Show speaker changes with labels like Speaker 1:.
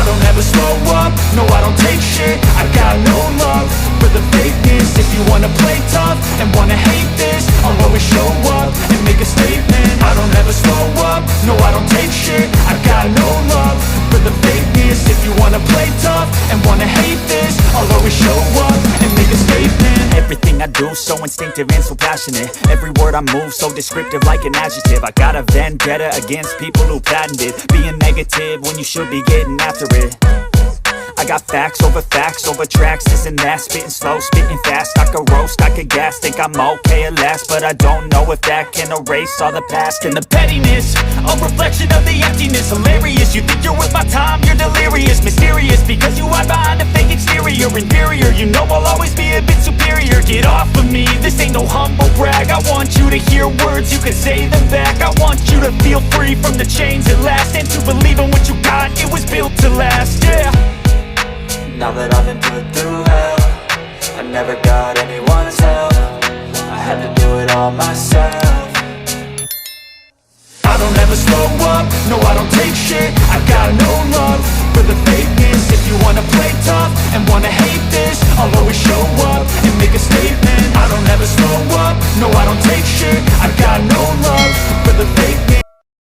Speaker 1: don't ever slow up, no I don't take shit. I got no love for the fakeness. If you wanna play tough and wanna hate this, I'll always show up and make a statement. I don't ever slow up, no I don't take shit. I got no love for the fakeness. If you wanna play tough and wanna hate this, I'll always show up and make a statement.
Speaker 2: Everything I do so instinctive and so passionate. Every word I move so descriptive like an adjective. I got a vendetta against people who patented being negative when you should be getting after it. I got facts over tracks, this and that. Spitting slow, spitting fast. I could roast, I could gas. Think I'm okay at last, but I don't know if that can erase all the past. And the pettiness, a reflection of the emptiness. Hilarious, you think you're worth my time, you're delirious. Mysterious, because you hide behind a fake exterior. Inferior, you know I'll always be a bit superior. Get off of me, this ain't no humble brag. I want you to hear words, you can say them back. I want you to feel free from the chains at last, and to believe in what you got, it was built to last, yeah.
Speaker 3: Now that I've been put through hell, I never got anyone's help. I had to do it all myself.
Speaker 1: I don't ever slow up, no I don't take shit. I got no love for the fakeness. If you wanna play tough and wanna